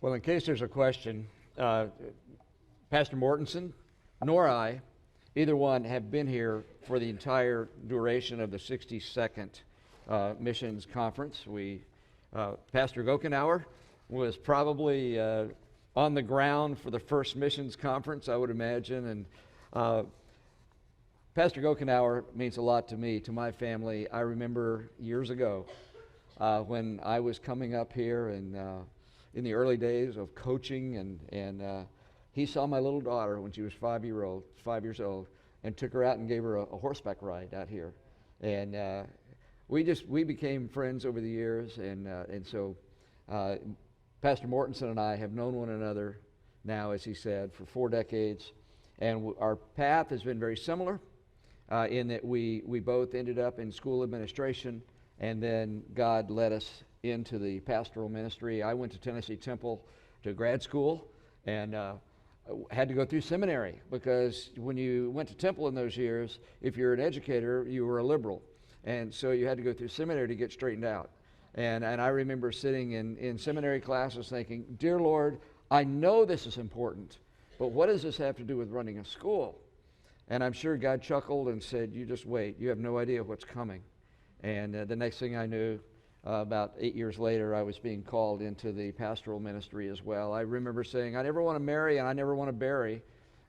Well, in case there's a question, Pastor Mortensen nor I, either one, have been here for the entire duration of the 62nd Missions Conference. Pastor Gokenauer was probably on the ground for the first Missions Conference, I would imagine, and Pastor Gokenauer means a lot to me, to my family. I remember years ago when I was coming up here and in the early days of coaching, and he saw my little daughter when she was 5 years old, and took her out and gave her a horseback ride out here, and we became friends over the years, and so Pastor Mortensen and I have known one another now, as he said, for 4 decades, and our path has been very similar in that we both ended up in school administration, and then God led us into the pastoral ministry. I went to Tennessee Temple to grad school and had to go through seminary, because when you went to Temple in those years, if you're an educator, you were a liberal. And so you had to go through seminary to get straightened out. And I remember sitting in seminary classes thinking, dear Lord, I know this is important, but what does this have to do with running a school? And I'm sure God chuckled and said, you just wait. You have no idea what's coming. And the next thing I knew, about 8 years later, I was being called into the pastoral ministry as well. I remember saying, I never want to marry and I never want to bury.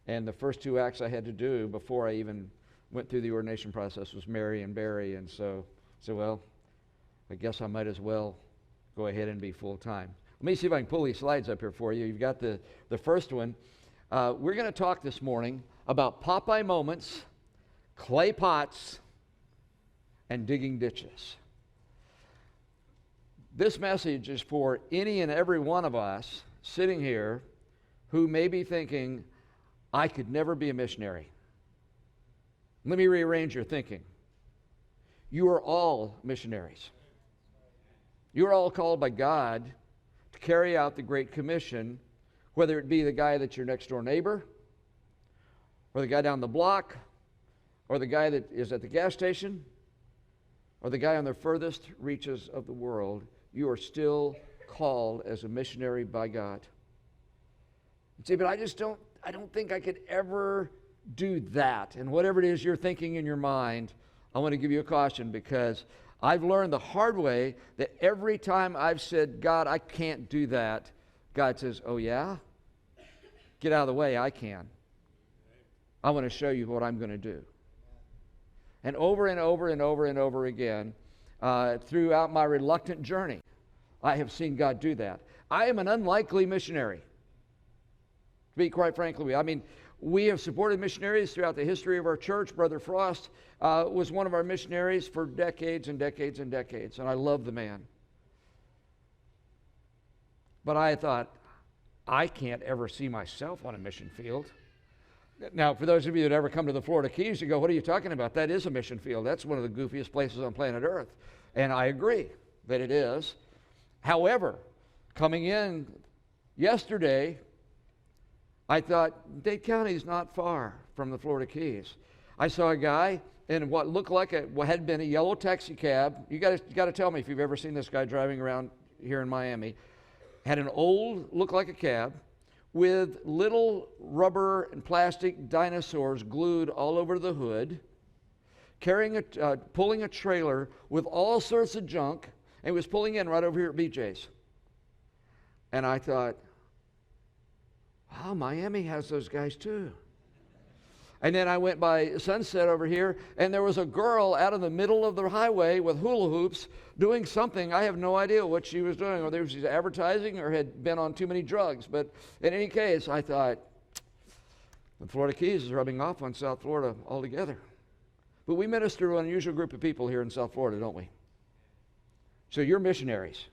And the first 2 acts I had to do before I even went through the ordination process was marry and bury. And so, well, I guess I might as well go ahead and be full-time. Let me see if I can pull these slides up here for you. You've got the first one. We're going to talk this morning about Popeye moments, clay pots, and digging ditches. This message is for any and every one of us sitting here who may be thinking, I could never be a missionary. Let me rearrange your thinking. You are all missionaries. You are all called by God to carry out the Great Commission, whether it be the guy that's your next door neighbor, or the guy down the block, or the guy that is at the gas station, or the guy on the furthest reaches of the world. You are still called as a missionary by God. You say, but I don't think I could ever do that. And whatever it is you're thinking in your mind, I want to give you a caution, because I've learned the hard way that every time I've said, God, I can't do that, God says, oh yeah? Get out of the way, I can. I want to show you what I'm going to do. And over and over and over and over again, throughout my reluctant journey, I have seen God do that. I am an unlikely missionary, to be quite frank with you. I mean, we have supported missionaries throughout the history of our church. Brother Frost was one of our missionaries for decades and decades and decades, and I love the man. But I thought, I can't ever see myself on a mission field. Now, for those of you that ever come to the Florida Keys, you go, what are you talking about? That is a mission field. That's one of the goofiest places on planet Earth. And I agree that it is. However, coming in yesterday, I thought, Dade County is not far from the Florida Keys. I saw a guy in what looked like what had been a yellow taxi cab. You got to tell me if you've ever seen this guy driving around here in Miami. Had an old, looked like a cab, with little rubber and plastic dinosaurs glued all over the hood, pulling a trailer with all sorts of junk, and was pulling in right over here at BJ's. And I thought, wow, Miami has those guys too. And then I went by Sunset over here, and there was a girl out in the middle of the highway with hula hoops doing something. I have no idea what she was doing, whether she was advertising or had been on too many drugs. But in any case, I thought, the Florida Keys is rubbing off on South Florida altogether. But we minister to an unusual group of people here in South Florida, don't we? So you're missionaries,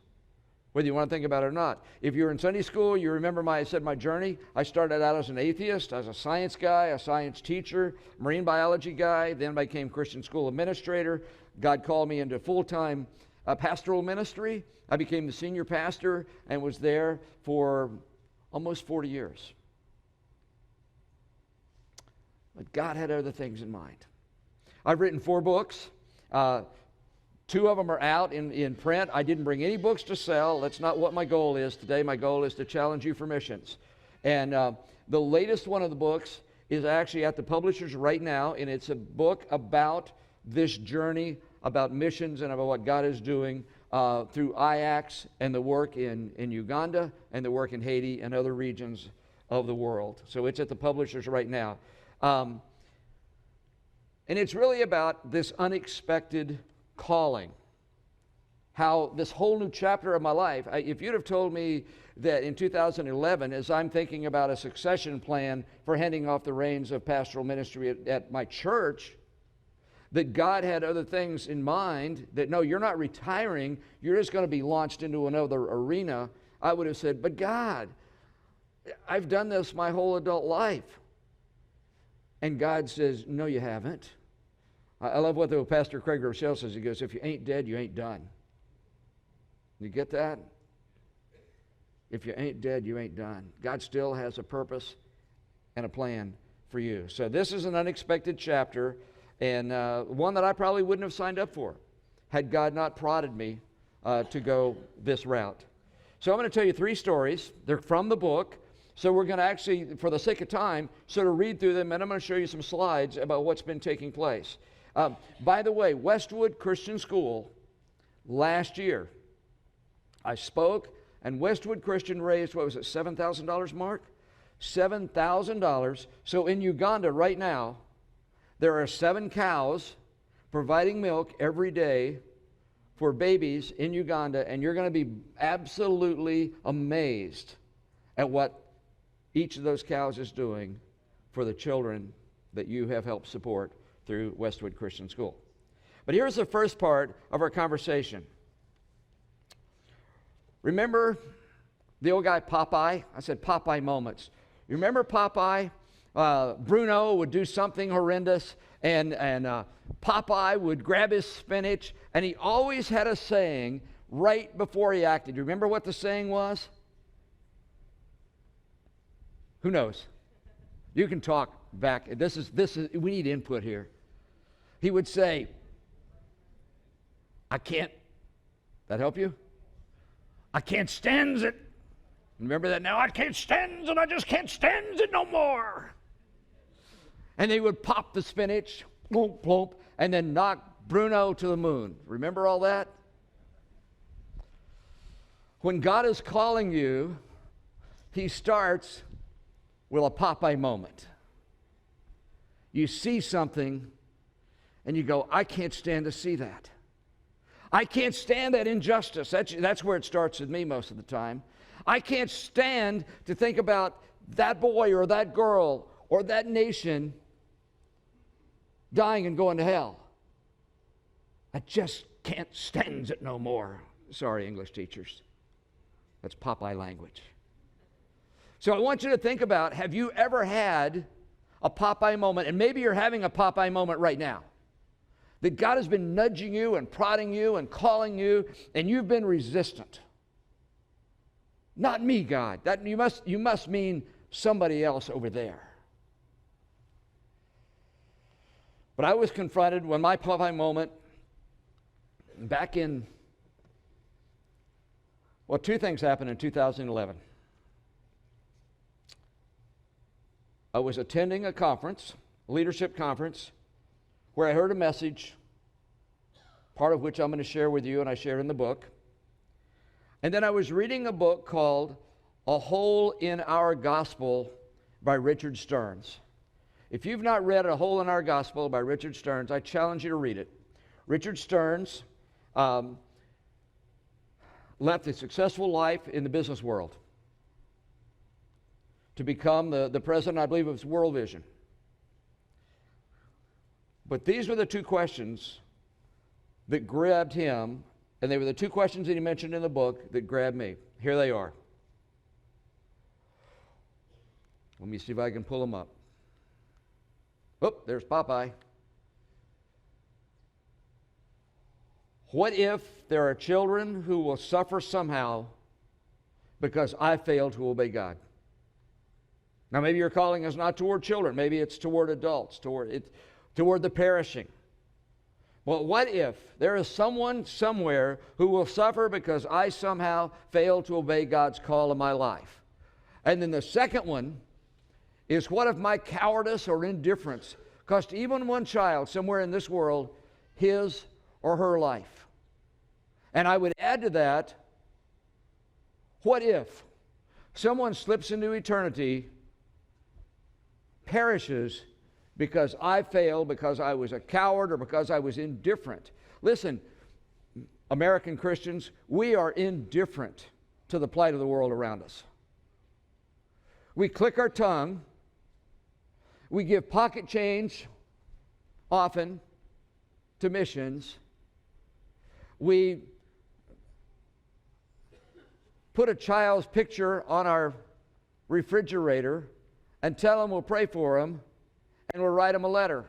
whether you want to think about it or not. If you're in Sunday school, you remember I said my journey. I started out as an atheist, as a science guy, a science teacher, marine biology guy, then became Christian school administrator. God called me into full-time pastoral ministry. I became the senior pastor and was there for almost 40 years. But God had other things in mind. I've written 4 books. 2 of them are out in print. I didn't bring any books to sell. That's not what my goal is today. My goal is to challenge you for missions. And the latest one of the books is actually at the publishers right now, and it's a book about this journey, about missions and about what God is doing through IACS and the work in Uganda and the work in Haiti and other regions of the world. So it's at the publishers right now. And it's really about this unexpected calling. How this whole new chapter of my life, if you'd have told me that in 2011, as I'm thinking about a succession plan for handing off the reins of pastoral ministry at my church, that God had other things in mind, that no, you're not retiring, you're just going to be launched into another arena, I would have said, but God, I've done this my whole adult life. And God says, no, you haven't. I love what the Pastor Craig Rochelle says. He goes, if you ain't dead, you ain't done. You get that? If you ain't dead, you ain't done. God still has a purpose and a plan for you. So this is an unexpected chapter, and one that I probably wouldn't have signed up for had God not prodded me to go this route. So I'm going to tell you 3 stories. They're from the book. So we're going to actually, for the sake of time, sort of read through them, and I'm going to show you some slides about what's been taking place. By the way, Westwood Christian School, last year, I spoke, and Westwood Christian raised, what was it, $7,000, Mark? $7,000. So in Uganda right now, there are 7 cows providing milk every day for babies in Uganda, and you're going to be absolutely amazed at what each of those cows is doing for the children that you have helped support through Westwood Christian School. But here's the first part of our conversation. Remember the old guy Popeye? I said Popeye moments. You remember Popeye? Bruno would do something horrendous, and Popeye would grab his spinach, and he always had a saying right before he acted. You remember what the saying was? Who knows? You can talk back. This is. We need input here. He would say, "I can't." That help you? I can't stand it. Remember that now? I can't stand it. I just can't stand it no more. And they would pop the spinach, plump, plump, and then knock Bruno to the moon. Remember all that? When God is calling you, He starts with a Popeye moment. You see something, and you go, I can't stand to see that. I can't stand that injustice. That's where it starts with me most of the time. I can't stand to think about that boy or that girl or that nation dying and going to hell. I just can't stand it no more. Sorry, English teachers. That's Popeye language. So I want you to think about, have you ever had a Popeye moment? And maybe you're having a Popeye moment right now. That God has been nudging you and prodding you and calling you, and you've been resistant. Not me, God. That you must mean somebody else over there. But I was confronted when my Popeye moment, back in, well, 2 things happened in 2011. I was attending a conference, a leadership conference, where I heard a message, part of which I'm going to share with you, and I share in the book. And then I was reading a book called A Hole in Our Gospel by Richard Stearns. If you've not read A Hole in Our Gospel by Richard Stearns, I challenge you to read it. Richard Stearns left a successful life in the business world to become the president, I believe, of World Vision. But these were the 2 questions that grabbed him, and they were the 2 questions that he mentioned in the book that grabbed me. Here they are. Let me see if I can pull them up. Oh, there's Popeye. What if there are children who will suffer somehow because I failed to obey God? Now, maybe your calling is not toward children. Maybe it's toward adults, toward the perishing. Well, what if there is someone somewhere who will suffer because I somehow failed to obey God's call in my life? And then the second one is, what if my cowardice or indifference cost even one child somewhere in this world his or her life? And I would add to that, what if someone slips into eternity, perishes because I failed, because I was a coward, or because I was indifferent? Listen, American Christians, we are indifferent to the plight of the world around us. We click our tongue. We give pocket change often to missions. We put a child's picture on our refrigerator and tell them we'll pray for them, and we'll write them a letter,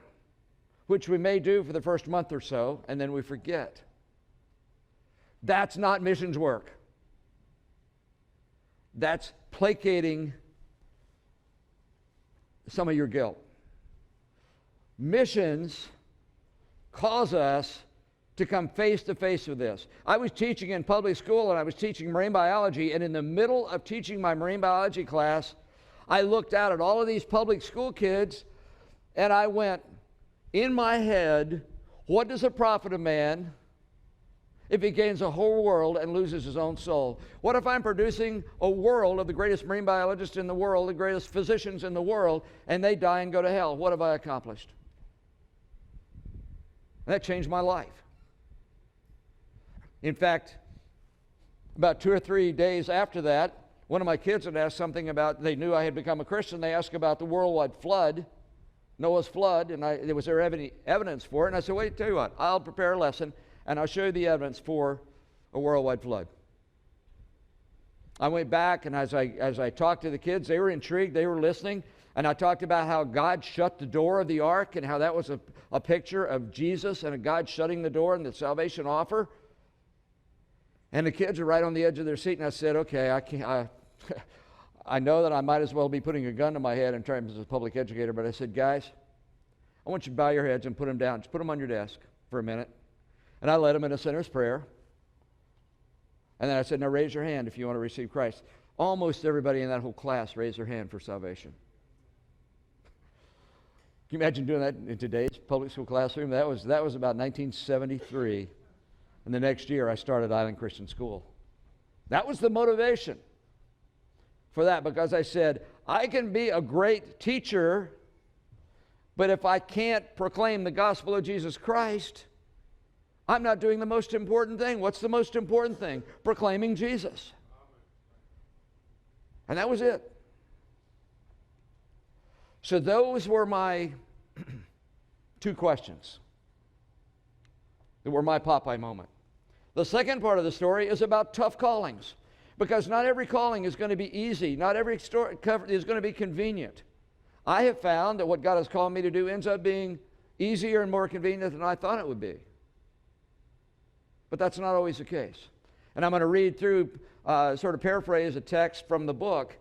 which we may do for the first month or so, and then we forget. That's not missions work. That's placating some of your guilt. Missions cause us to come face to face with this. I was teaching in public school, and I was teaching marine biology, and in the middle of teaching my marine biology class, I looked out at all of these public school kids, and I went, in my head, what does it profit a man if he gains a whole world and loses his own soul? What if I'm producing a world of the greatest marine biologists in the world, the greatest physicians in the world, and they die and go to hell? What have I accomplished? And that changed my life. In fact, about 2 or 3 days after that, one of my kids had asked something about, they knew I had become a Christian. They asked about the worldwide flood, Noah's flood, and was there any evidence for it? And I said, wait, tell you what, I'll prepare a lesson, and I'll show you the evidence for a worldwide flood. I went back, and as I talked to the kids, they were intrigued, they were listening, and I talked about how God shut the door of the ark, and how that was a picture of Jesus and a God shutting the door and the salvation offer. And the kids are right on the edge of their seat, and I said, okay, I know that I might as well be putting a gun to my head in terms as a public educator, but I said, guys, I want you to bow your heads and put them down. Just put them on your desk for a minute. And I led them in a sinner's prayer. And then I said, now raise your hand if you want to receive Christ. Almost everybody in that whole class raised their hand for salvation. Can you imagine doing that in today's public school classroom? That was about 1973. And the next year, I started Island Christian School. That was the motivation for that, because I said, I can be a great teacher, but if I can't proclaim the gospel of Jesus Christ, I'm not doing the most important thing. What's the most important thing? Proclaiming Jesus. And that was it. So those were my 2 questions. They were my Popeye moment. The second part of the story is about tough callings, because not every calling is going to be easy. Not every story is going to be convenient. I have found that what God has called me to do ends up being easier and more convenient than I thought it would be. But that's not always the case. And I'm going to read through, sort of paraphrase a text from the book.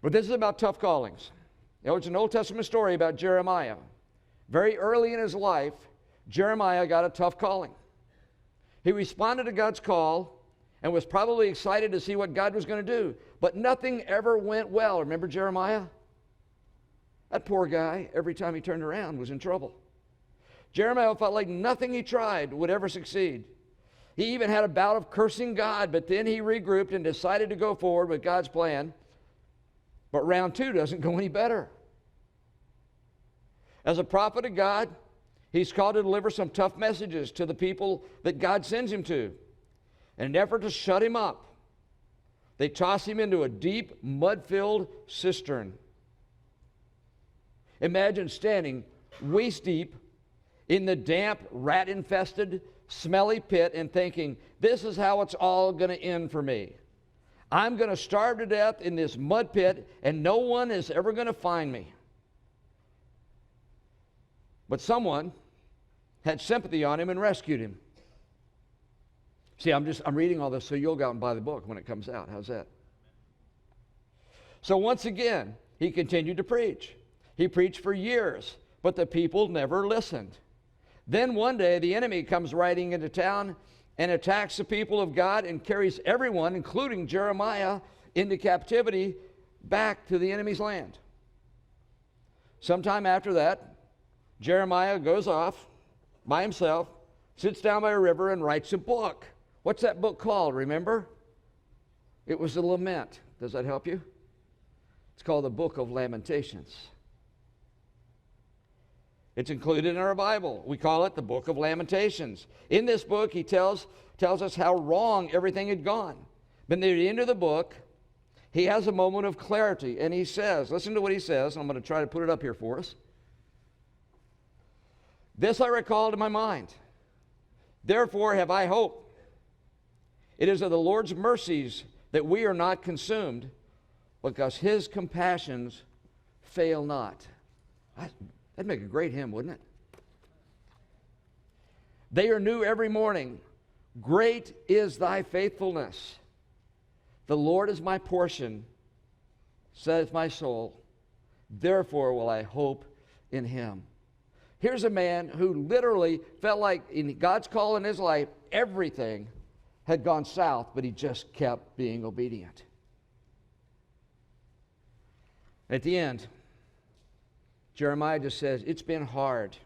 But this is about tough callings. It's an Old Testament story about Jeremiah. Very early in his life, Jeremiah got a tough calling. He responded to God's call and was probably excited to see what God was going to do. But nothing ever went well. Remember Jeremiah? That poor guy, every time he turned around, was in trouble. Jeremiah felt like nothing he tried would ever succeed. He even had a bout of cursing God, but then he regrouped and decided to go forward with God's plan. But round 2 doesn't go any better. As a prophet of God, he's called to deliver some tough messages to the people that God sends him to. In an effort to shut him up, they toss him into a deep, mud-filled cistern. Imagine standing waist-deep in the damp, rat-infested, smelly pit and thinking, this is how it's all going to end for me. I'm going to starve to death in this mud pit, and no one is ever going to find me. But someone had sympathy on him and rescued him. See, I'm reading all this so you'll go out and buy the book when it comes out. How's that? So once again, he continued to preach. He preached for years, but the people never listened. Then one day the enemy comes riding into town and attacks the people of God and carries everyone, including Jeremiah, into captivity back to the enemy's land. Sometime after that, Jeremiah goes off by himself, sits down by a river, and writes a book. What's that book called, remember? It was a lament. Does that help you? It's called the Book of Lamentations. It's included in our Bible. We call it the Book of Lamentations. In this book, he tells us how wrong everything had gone. But near the end of the book, he has a moment of clarity, and he says, listen to what he says. I'm going to try to put it up here for us. This I recall to my mind. Therefore have I hope. It is of the Lord's mercies that we are not consumed, because his compassions fail not. That'd make a great hymn, wouldn't it? They are new every morning. Great is thy faithfulness. The Lord is my portion, says my soul. Therefore will I hope in him. Here's a man who literally felt like in God's call in his life, everything had gone south, but he just kept being obedient. At the end, Jeremiah just says, it's been hard.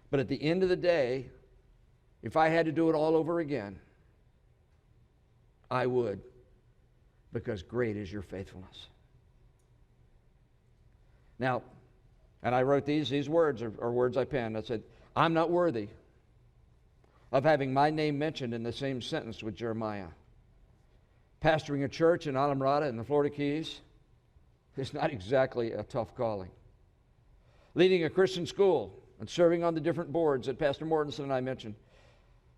But at the end of the day, if I had to do it all over again, I would, because great is your faithfulness. Now, and I wrote these words are words I penned. I said, I'm not worthy of having my name mentioned in the same sentence with Jeremiah. Pastoring a church in Alamrata in the Florida Keys is not exactly a tough calling. Leading a Christian school and serving on the different boards that Pastor Mortensen and I mentioned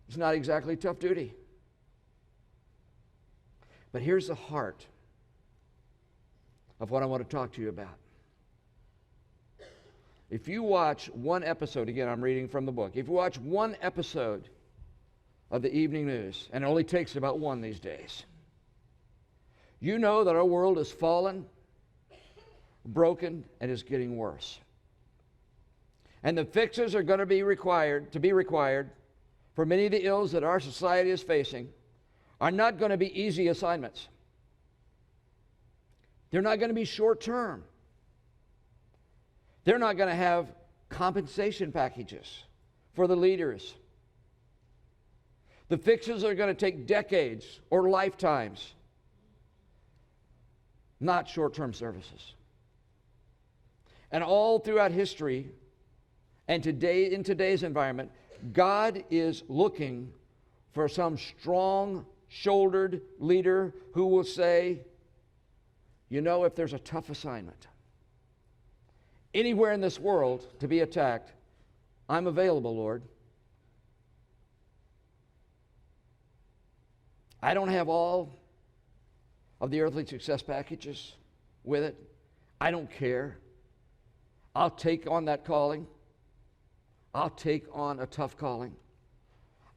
is not exactly tough duty. But here's the heart of what I want to talk to you about. If you watch one episode, again, I'm reading from the book. If you watch one episode of the evening news, and it only takes about one these days, you know that our world is fallen, broken, and is getting worse. And the fixes are going to be required for many of the ills that our society is facing are not going to be easy assignments. They're not going to be short term. They're not going to have compensation packages for the leaders. The fixes are going to take decades or lifetimes, not short-term services. And all throughout history, and today in today's environment, God is looking for some strong-shouldered leader who will say, you know, if there's a tough assignment anywhere in this world to be attacked, I'm available, Lord. I don't have all of the earthly success packages with it. I don't care. I'll take on that calling. I'll take on a tough calling.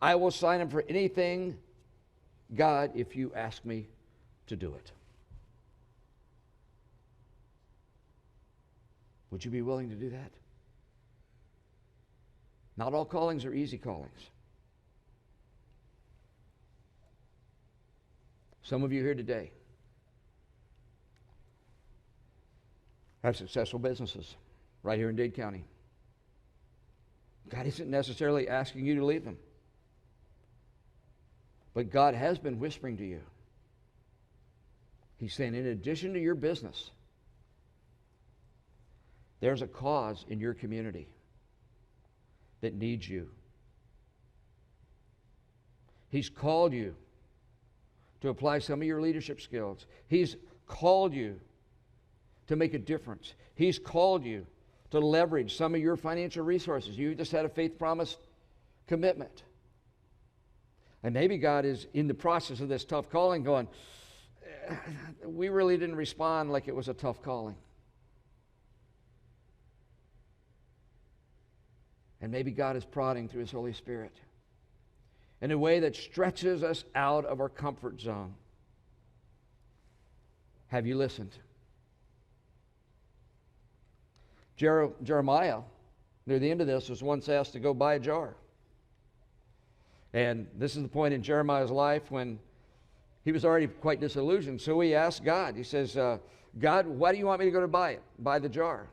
I will sign up for anything, God, if you ask me to do it. Would you be willing to do that? Not all callings are easy callings. Some of you here today have successful businesses right here in Dade County. God isn't necessarily asking you to leave them. But God has been whispering to you. He's saying, in addition to your business, there's a cause in your community that needs you. He's called you to apply some of your leadership skills. He's called you to make a difference. He's called you to leverage some of your financial resources. You just had a faith promise commitment. And maybe God is in the process of this tough calling going, we really didn't respond like it was a tough calling. And maybe God is prodding through His Holy Spirit in a way that stretches us out of our comfort zone. Have you listened? Jeremiah near the end of this, was once asked to go buy a jar. And this is the point in Jeremiah's life when he was already quite disillusioned. So he asked God. He says, God, why do you want me to go to buy it? Buy the jar.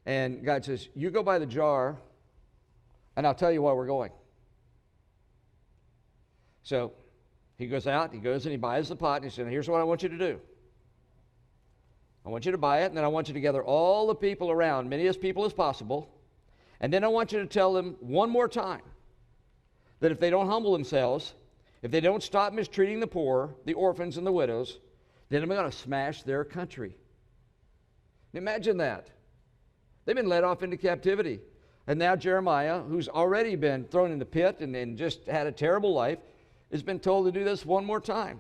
And God says, you go buy the jar, and I'll tell you why we're going. So he goes out, he goes and he buys the pot, and he said, here's what I want you to do. I want you to buy it, and then I want you to gather all the people around, many as people as possible, and then I want you to tell them one more time that if they don't humble themselves, if they don't stop mistreating the poor, the orphans, and the widows, then I'm going to smash their country. Imagine that. They've been led off into captivity. And now Jeremiah, who's already been thrown in the pit and just had a terrible life, has been told to do this one more time.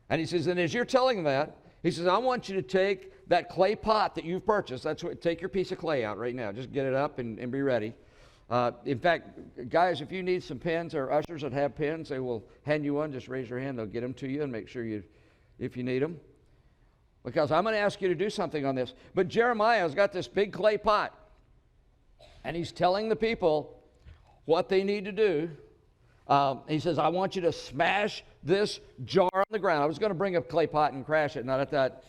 And he says, and as you're telling that, he says, I want you to take that clay pot that you've purchased. Take your piece of clay out right now. Just get it up and be ready. In fact, guys, if you need some pens, or ushers that have pens, they will hand you one. Just raise your hand. They'll get them to you and make sure if you need them. Because I'm going to ask you to do something on this. But Jeremiah's got this big clay pot. And he's telling the people what they need to do. He says, I want you to smash this jar on the ground. I was going to bring a clay pot and crash it. And I thought,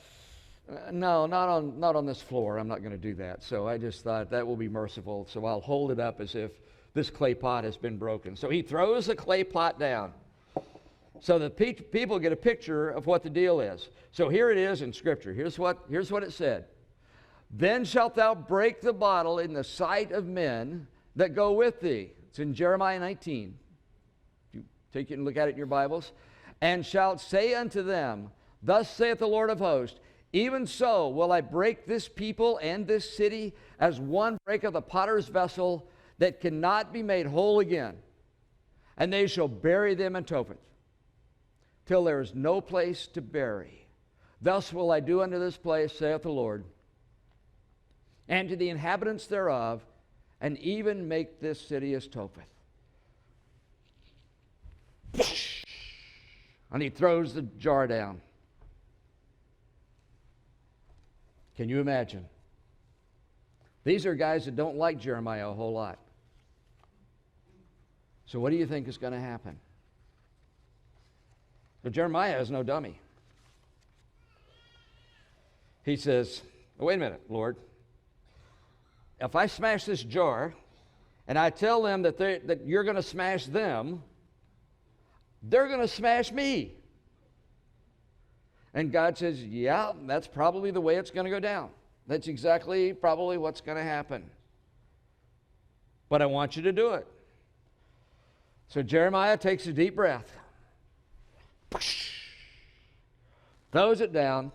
no, not on this floor. I'm not going to do that. So I just thought that will be merciful. So I'll hold it up as if this clay pot has been broken. So he throws the clay pot down. So the people get a picture of what the deal is. So here it is in Scripture. Here's what it said. Then shalt thou break the bottle in the sight of men that go with thee. It's in Jeremiah 19. You take it and look at it in your Bibles. And shalt say unto them, Thus saith the Lord of hosts, Even so will I break this people and this city as one breaketh a potter's vessel that cannot be made whole again. And they shall bury them in Tophet, till there is no place to bury. Thus will I do unto this place, saith the Lord, and to the inhabitants thereof, and even make this city as Tophet. And he throws the jar down. Can you imagine? These are guys that don't like Jeremiah a whole lot. So what do you think is going to happen? But Jeremiah is no dummy. He says, wait a minute, Lord. If I smash this jar and I tell them that you're going to smash them, they're going to smash me. And God says, yeah, that's probably the way it's going to go down. That's exactly probably what's going to happen. But I want you to do it. So Jeremiah takes a deep breath, throws it down,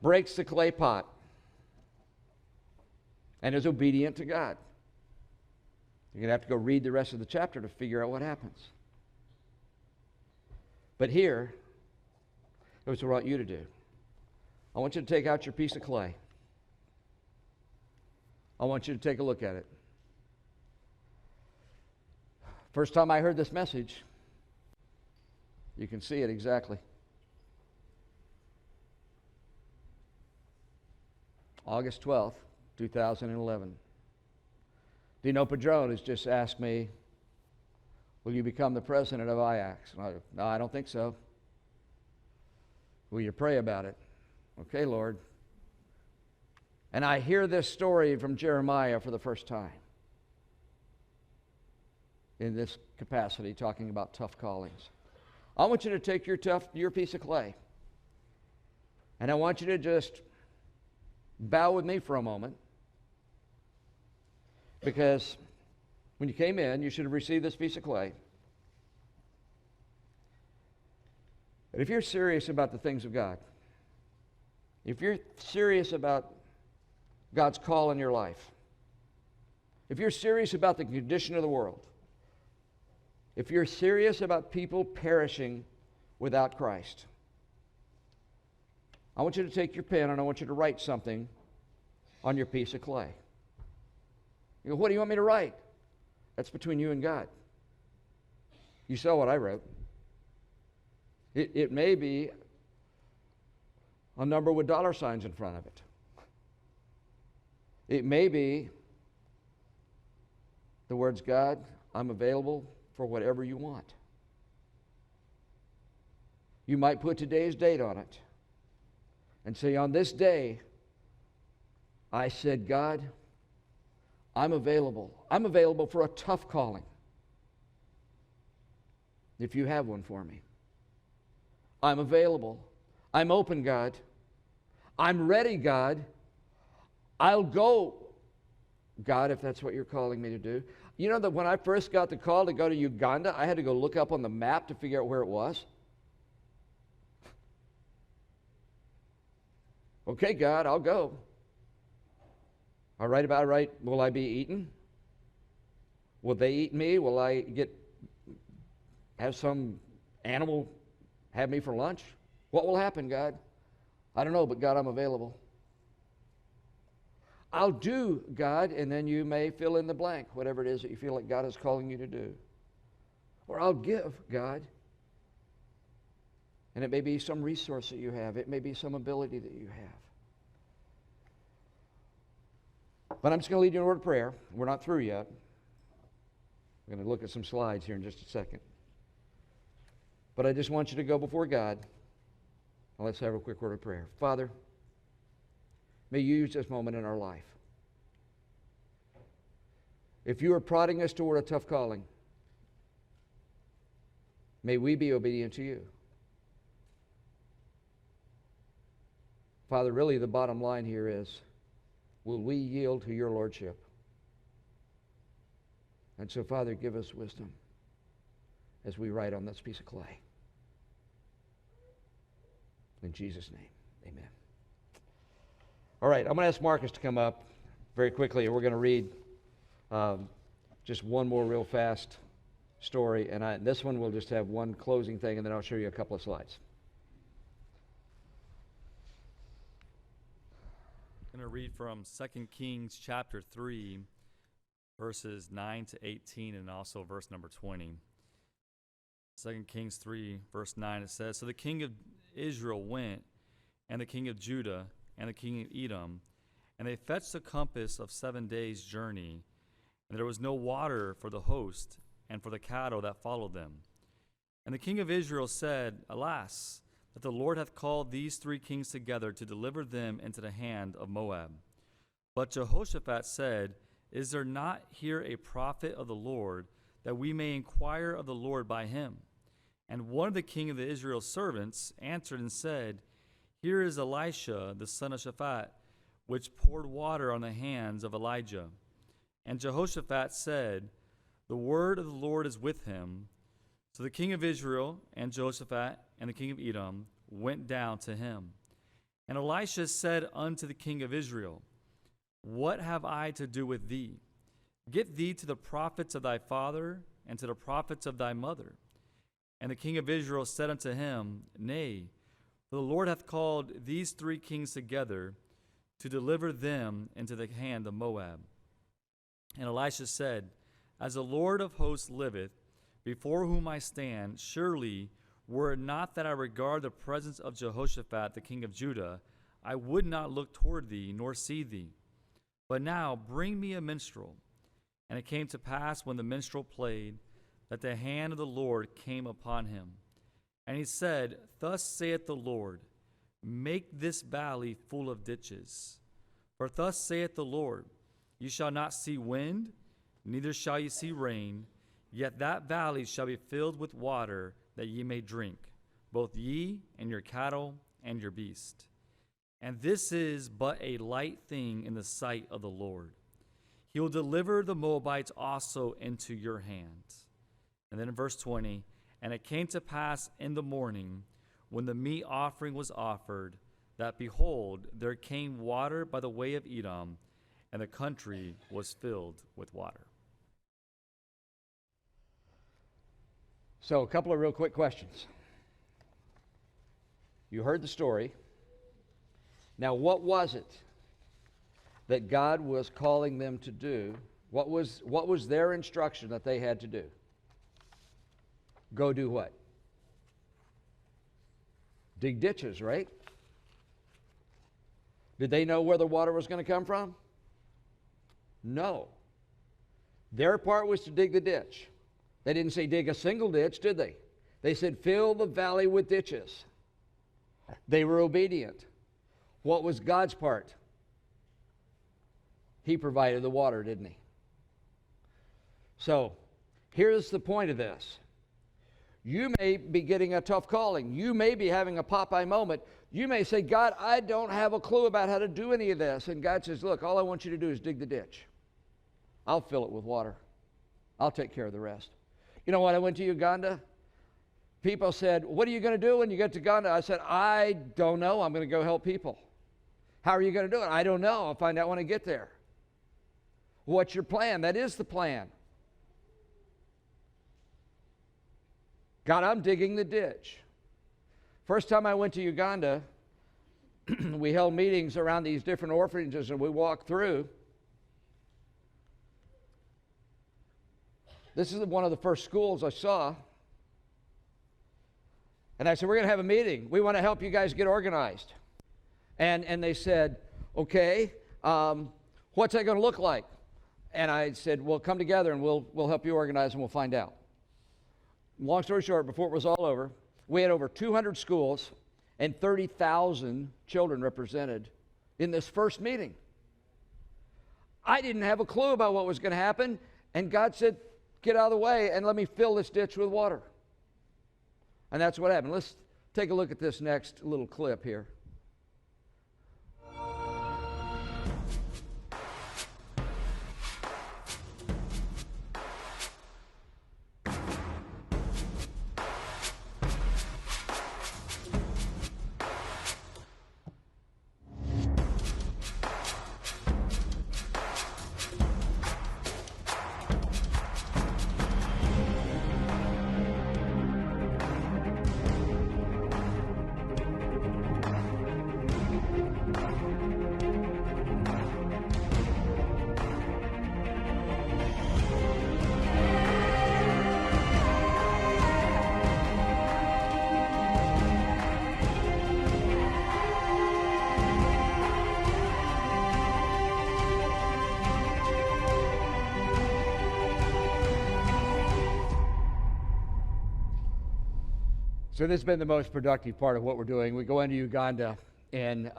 breaks the clay pot, and is obedient to God. You're going to have to go read the rest of the chapter to figure out what happens. But here, here's what I want you to do. I want you to take out your piece of clay. I want you to take a look at it. First time I heard this message, you can see it exactly. August 12th, 2011. Dino Padron has just asked me, will you become the president of Ajax? No, I don't think so. Will you pray about it? Okay, Lord. And I hear this story from Jeremiah for the first time in this capacity, talking about tough callings. I want you to take your piece of clay, and I want you to just bow with me for a moment, because when you came in, you should have received this piece of clay. But if you're serious about the things of God, if you're serious about God's call in your life, if you're serious about the condition of the world, if you're serious about people perishing without Christ, I want you to take your pen and I want you to write something on your piece of clay. You go, what do you want me to write? That's between you and God. You saw what I wrote. It may be a number with dollar signs in front of it. It may be the words, God, I'm available for whatever you want. You might put today's date on it and say, on this day, I said, God, I'm available. I'm available for a tough calling. If you have one for me. I'm available. I'm open, God. I'm ready, God. I'll go, God, if that's what you're calling me to do. You know that when I first got the call to go to Uganda, I had to go look up on the map to figure out where it was. Okay, God, I'll go. All right, about right. Will I be eaten? Will they eat me? Will I have some animal have me for lunch? What will happen, God? I don't know, but God, I'm available. I'll do, God, and then you may fill in the blank, whatever it is that you feel like God is calling you to do. Or I'll give, God. And it may be some resource that you have. It may be some ability that you have. But I'm just going to lead you in a word of prayer. We're not through yet. We're going to look at some slides here in just a second. But I just want you to go before God. And let's have a quick word of prayer. Father, may you use this moment in our life. If you are prodding us toward a tough calling, may we be obedient to you. Father, really the bottom line here is, will we yield to your lordship? And so, Father, give us wisdom as we write on this piece of clay. In Jesus' name, amen. All right, I'm going to ask Marcus to come up very quickly, and we're going to read just one more real fast story. And this one will just have one closing thing, and then I'll show you a couple of slides. I'm going to read from 2 Kings chapter 3, verses 9 to 18, and also verse number 20. 2 Kings 3, verse 9, it says, So the king of Israel went, and the king of Judah, and the king of Edom, and they fetched a compass of 7 days' journey, and there was no water for the host and for the cattle that followed them. And the king of Israel said, Alas, that the Lord hath called these 3 kings together to deliver them into the hand of Moab. But Jehoshaphat said, Is there not here a prophet of the Lord, that we may inquire of the Lord by him? And one of the king of Israel's servants answered and said, Here is Elisha, the son of Shaphat, which poured water on the hands of Elijah. And Jehoshaphat said, The word of the Lord is with him. So the king of Israel and Jehoshaphat and the king of Edom went down to him. And Elisha said unto the king of Israel, What have I to do with thee? Get thee to the prophets of thy father and to the prophets of thy mother. And the king of Israel said unto him, Nay, for the Lord hath called these 3 kings together to deliver them into the hand of Moab. And Elisha said, As the Lord of hosts liveth, before whom I stand, surely were it not that I regard the presence of Jehoshaphat the king of Judah, I would not look toward thee, nor see thee. But now bring me a minstrel. And it came to pass, when the minstrel played, that the hand of the Lord came upon him. And he said, Thus saith the Lord, Make this valley full of ditches. For thus saith the Lord, You shall not see wind, neither shall ye see rain, yet that valley shall be filled with water, that ye may drink, both ye and your cattle and your beast. And this is but a light thing in the sight of the Lord. He will deliver the Moabites also into your hands. And then in verse 20, And it came to pass in the morning, when the meat offering was offered, that behold, there came water by the way of Edom, and the country was filled with water. So a couple of real quick questions. You heard the story. Now, what was it that God was calling them to do? What was their instruction that they had to do? Go do what? Dig ditches, right? Did they know where the water was going to come from? No. Their part was to dig the ditch. They didn't say dig a single ditch, did they? They said fill the valley with ditches. They were obedient. What was God's part? He provided the water, didn't he? So, here's the point of this. You may be getting a tough calling. You may be having a Popeye moment. You may say, God, I don't have a clue about how to do any of this. And God says, look, all I want you to do is dig the ditch. I'll fill it with water. I'll take care of the rest. You know what? I went to Uganda. People said, what are you going to do when you get to Uganda? I said, I don't know. I'm going to go help people. How are you going to do it? I don't know. I'll find out when I get there. What's your plan? That is the plan. God, I'm digging the ditch. First time I went to Uganda, we held meetings around these different orphanages, and we walked through. This is one of the first schools I saw. And I said, we're going to have a meeting. We want to help you guys get organized. And they said, okay, what's that going to look like? And I said, well, come together and we'll help you organize and we'll find out. Long story short, before it was all over, we had over 200 schools and 30,000 children represented in this first meeting. I didn't have a clue about what was going to happen, and God said, get out of the way and let me fill this ditch with water. And that's what happened. Let's take a look at this next little clip here. So this has been the most productive part of what we're doing. We go into Uganda and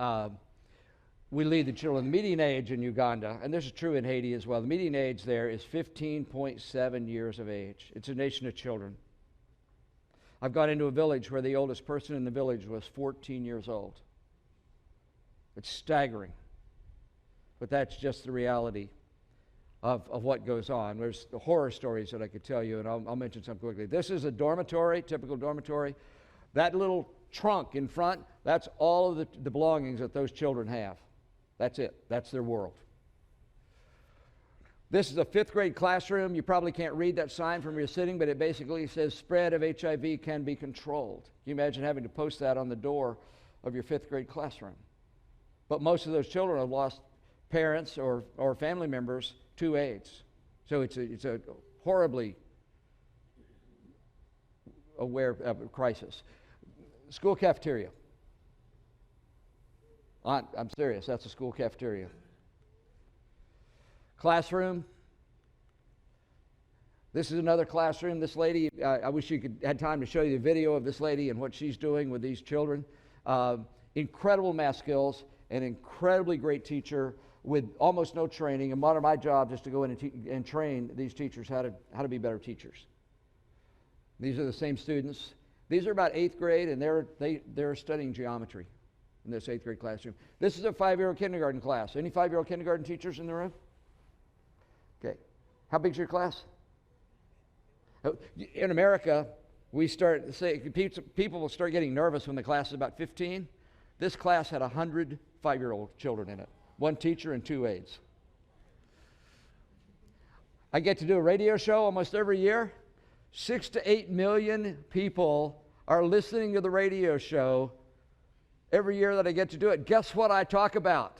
we lead the children. The median age in Uganda, and this is true in Haiti as well, the median age there is 15.7 years of age. It's a nation of children. I've gone into a village where the oldest person in the village was 14 years old. It's staggering. But that's just the reality of what goes on. There's the horror stories that I could tell you, and I'll mention some quickly. This is a dormitory, typical dormitory. That little trunk in front, that's all of the belongings that those children have. That's it. That's their world. This is a 5th grade classroom. You probably can't read that sign from your sitting, but it basically says spread of HIV can be controlled. Can you imagine having to post that on the door of your 5th grade classroom? But most of those children have lost parents or family members to AIDS. So it's a horribly aware of a crisis. School cafeteria. I'm serious, that's a school cafeteria. Classroom. This is another classroom. This lady, I wish you had time to show you the video of this lady and what she's doing with these children. Incredible math skills, an incredibly great teacher with almost no training. And one of my jobs is to go in and train these teachers how to be better teachers. These are the same students. These are about 8th grade, and they're studying geometry in this 8th grade classroom. This is a 5-year-old kindergarten class. Any 5-year-old kindergarten teachers in the room? Okay. How big's your class? In America, people will start getting nervous when the class is about 15. This class had 100 5-year-old children in it. 1 teacher and 2 aides. I get to do a radio show almost every year. 6 to 8 million people are listening to the radio show every year that I get to do it. Guess what I talk about?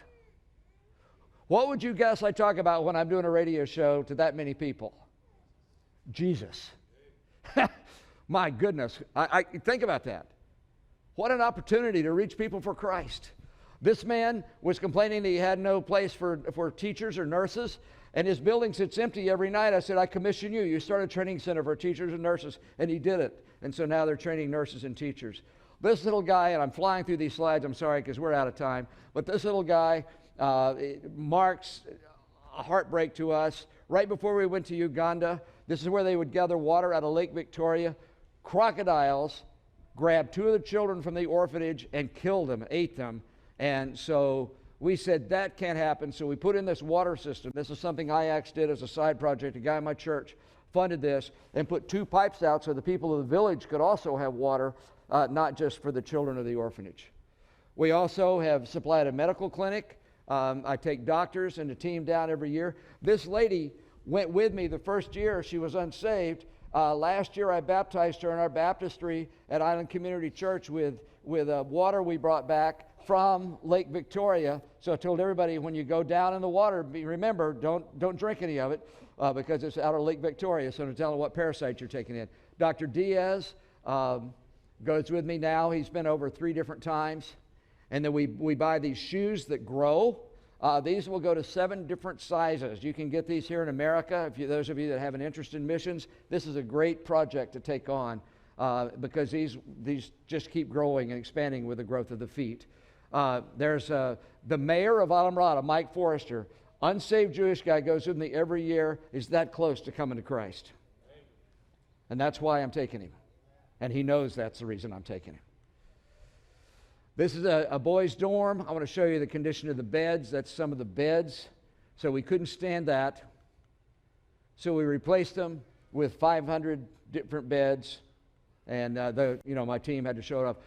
What would you guess I talk about when I'm doing a radio show to that many people? Jesus. My goodness. I think about that. What an opportunity to reach people for Christ. This man was complaining that he had no place for teachers or nurses, and his building sits empty every night. I said, I commission you. You start a training center for teachers and nurses, and he did it. And so now they're training nurses and teachers. This little guy, and I'm flying through these slides, I'm sorry because we're out of time, but this little guy marks a heartbreak to us. Right before we went to Uganda, this is where they would gather water out of Lake Victoria. Crocodiles grabbed 2 of the children from the orphanage and killed them, ate them. And so we said that can't happen. So we put in this water system. This is something IAX did as a side project. A guy in my church funded this and put 2 pipes out so the people of the village could also have water, not just for the children of the orphanage. We also have supplied a medical clinic. I take doctors and a team down every year. This lady went with me the first year. She was unsaved. Last year I baptized her in our baptistry at Island Community Church with water we brought back from Lake Victoria. So I told everybody, when you go down in the water, remember, don't drink any of it because it's out of Lake Victoria. So to tell them what parasites you're taking in. Dr. Diaz goes with me now. He's been over 3 different times. And then we buy these shoes that grow. These will go to 7 different sizes. You can get these here in America. Those of you that have an interest in missions, this is a great project to take on because these just keep growing and expanding with the growth of the feet. There's the mayor of Alamrata, Mike Forrester, unsaved Jewish guy, goes with me every year, is that close to coming to Christ. And that's why I'm taking him. And he knows that's the reason I'm taking him. This is a boys' dorm. I want to show you the condition of the beds. That's some of the beds. So we couldn't stand that. So we replaced them with 500 different beds. And my team had to show it off.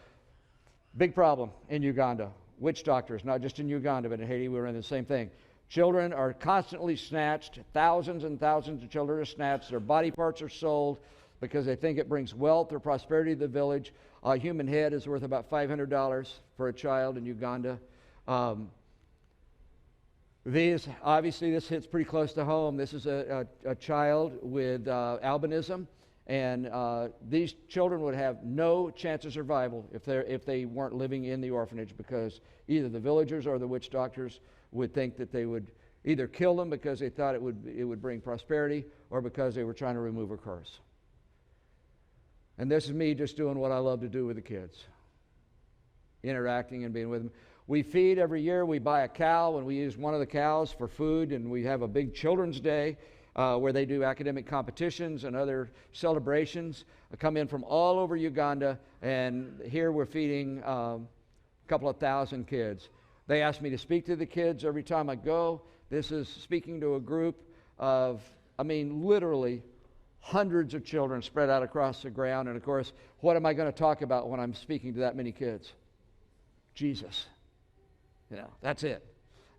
Big problem in Uganda. Witch doctors, not just in Uganda, but in Haiti, we were in the same thing. Children are constantly snatched. Thousands and thousands of children are snatched. Their body parts are sold because they think it brings wealth or prosperity to the village. A human head is worth about $500 for a child in Uganda. Obviously, this hits pretty close to home. This is a child with albinism, and these children would have no chance of survival if they weren't living in the orphanage, because either the villagers or the witch doctors would think that they would either kill them because they thought it would bring prosperity, or because they were trying to remove a curse. And this is me just doing what I love to do with the kids, interacting and being with them. We feed every year. We buy a cow, and we use one of the cows for food, and we have a big children's day where they do academic competitions and other celebrations. I come in from all over Uganda, and here we're feeding a couple of thousand kids. They ask me to speak to the kids every time I go. This is speaking to a group of, literally hundreds of children spread out across the ground. And of course, what am I going to talk about when I'm speaking to that many kids? Jesus. That's it.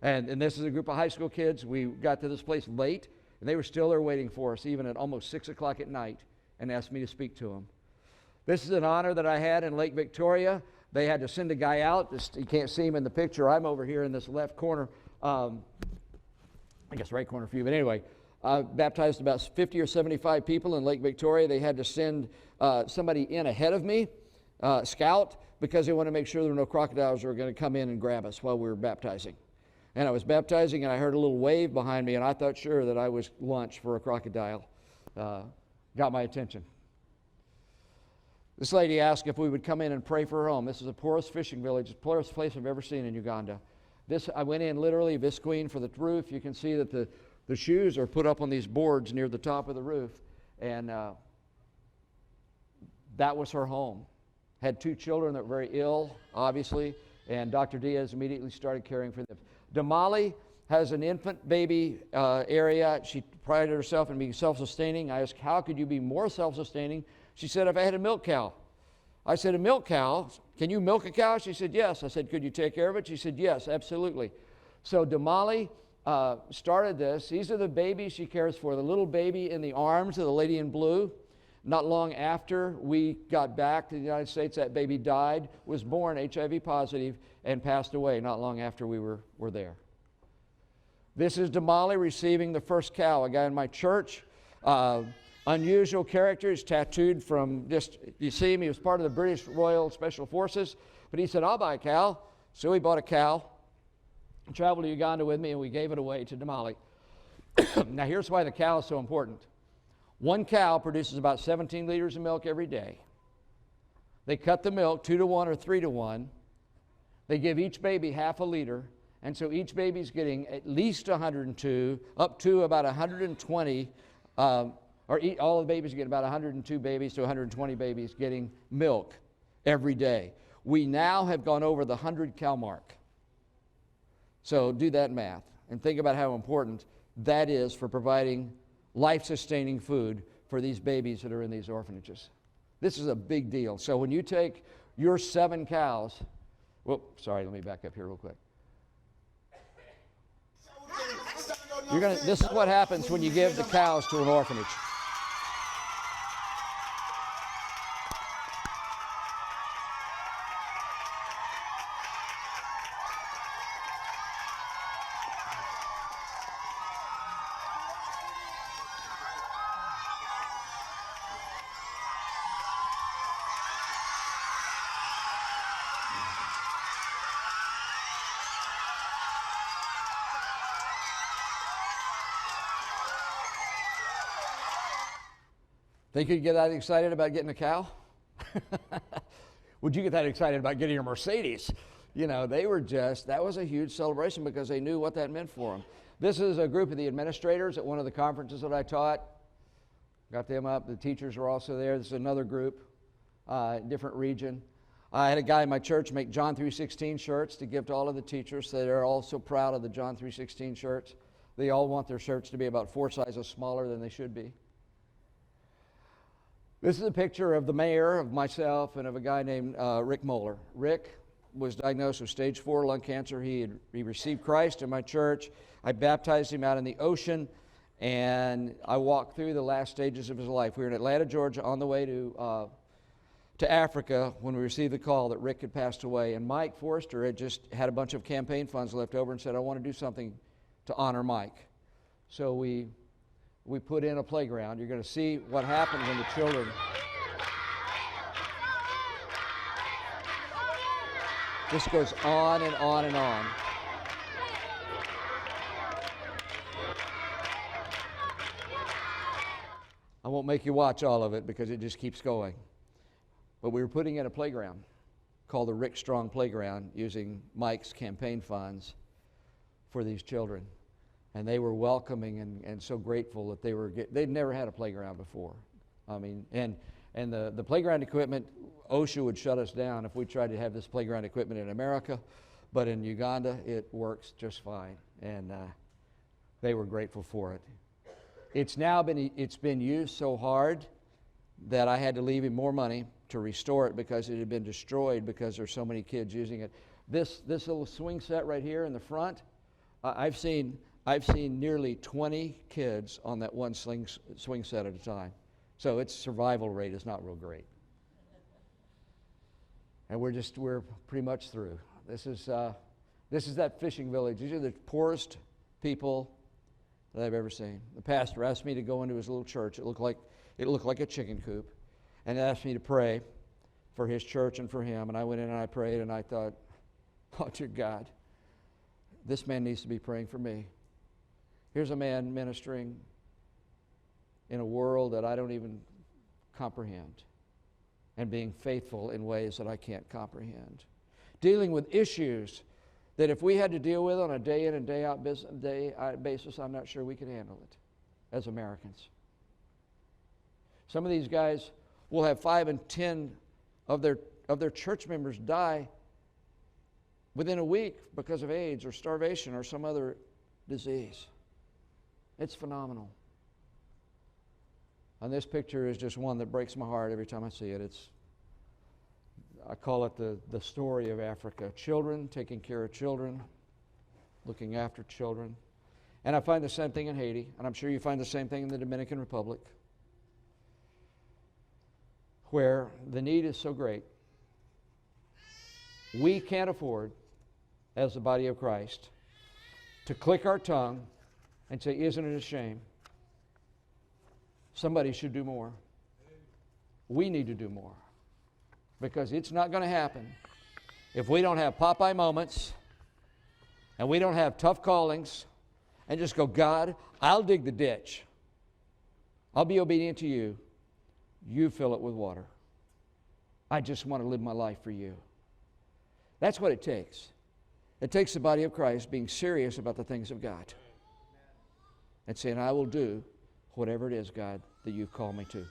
And this is a group of high school kids. We got to this place late, and they were still there waiting for us, even at almost 6 o'clock at night, and asked me to speak to them. This is an honor that I had in Lake Victoria. They had to send a guy out. You can't see him in the picture. I'm over here in this left corner. I guess right corner for you, but anyway. Baptized about 50 or 75 people in Lake Victoria. They had to send somebody in ahead of me, scout, because they wanted to make sure there were no crocodiles that were going to come in and grab us while we were baptizing. And I was baptizing, and I heard a little wave behind me, and I thought sure that I was lunch for a crocodile. Got my attention. This lady asked if we would come in and pray for her home. This is the poorest fishing village, the poorest place I've ever seen in Uganda. I went in literally visqueen for the roof. You can see that the shoes are put up on these boards near the top of the roof, and that was her home. Had 2 children that were very ill, obviously, and Dr. Diaz immediately started caring for them. Damali has an infant baby area. She prided herself in being self-sustaining. I asked, how could you be more self-sustaining? She said, if I had a milk cow. I said, a milk cow? Can you milk a cow? She said, yes. I said, could you take care of it? She said, yes, absolutely. So Damali started this. These are the babies she cares for, the little baby in the arms of the lady in blue. Not long after we got back to the United States, that baby died, was born HIV positive, and passed away not long after we were there. This is Damali receiving the first cow. A guy in my church, unusual character. He's tattooed from you see him, he was part of the British Royal Special Forces, but he said, I'll buy a cow. So we bought a cow, traveled to Uganda with me, and we gave it away to Damali. Now here's why the cow is so important. One cow produces about 17 liters of milk every day. They cut the milk 2 to 1 or 3 to 1. They give each baby half a liter, and so each baby's getting at least 102, up to about 120, all the babies get about 102 babies to 120 babies getting milk every day. We now have gone over the 100 cow mark. So do that math and think about how important that is for providing life-sustaining food for these babies that are in these orphanages. This is a big deal. So when you take your 7 cows, let me back up here real quick. This is what happens when you give the cows to an orphanage. Think you'd get that excited about getting a cow? Would you get that excited about getting a Mercedes? You know, they were that was a huge celebration because they knew what that meant for them. This is a group of the administrators at one of the conferences that I taught. Got them up. The teachers were also there. This is another group, different region. I had a guy in my church make John 3:16 shirts to give to all of the teachers. So they're all so proud of the John 3:16 shirts. They all want their shirts to be about 4 sizes smaller than they should be. This is a picture of the mayor, of myself, and of a guy named Rick Moeller. Rick was diagnosed with stage 4 lung cancer. He received Christ in my church. I baptized him out in the ocean, and I walked through the last stages of his life. We were in Atlanta, Georgia, on the way to Africa when we received the call that Rick had passed away. And Mike Forrester had just had a bunch of campaign funds left over and said, I want to do something to honor Mike. So we put in a playground. You're going to see what happened when the children... This goes on and on and on. I won't make you watch all of it because it just keeps going. But we were putting in a playground called the Rick Strong Playground using Mike's campaign funds for these children. And they were welcoming and so grateful that they'd never had a playground before. I mean, and the playground equipment, OSHA would shut us down if we tried to have this playground equipment in America, but in Uganda it works just fine, and they were grateful for it. It's been used so hard that I had to leave him more money to restore it because it had been destroyed because there's so many kids using it. This little swing set right here in the front, I've seen nearly 20 kids on that one swing set at a time. So its survival rate is not real great. And we're pretty much through. This is that fishing village. These are the poorest people that I've ever seen. The pastor asked me to go into his little church. It looked like a chicken coop, and asked me to pray for his church and for him. And I went in and I prayed, and I thought, oh dear God, this man needs to be praying for me. Here's a man ministering in a world that I don't even comprehend, and being faithful in ways that I can't comprehend. Dealing with issues that if we had to deal with on a day in and day out basis, I'm not sure we could handle it as Americans. Some of these guys will have 5 and 10 of their church members die within a week because of AIDS or starvation or some other disease. It's phenomenal. And this picture is just one that breaks my heart every time I see it. I call it the story of Africa. Children taking care of children, looking after children. And I find the same thing in Haiti, and I'm sure you find the same thing in the Dominican Republic, where the need is so great. We can't afford, as the body of Christ, to click our tongue and say, isn't it a shame? Somebody should do more. We need to do more, because it's not going to happen if we don't have Popeye moments and we don't have tough callings and just go, God, I'll dig the ditch. I'll be obedient to you. You fill it with water. I just want to live my life for you. That's what it takes. It takes the body of Christ being serious about the things of God and saying, I will do whatever it is, God, that you've called me to.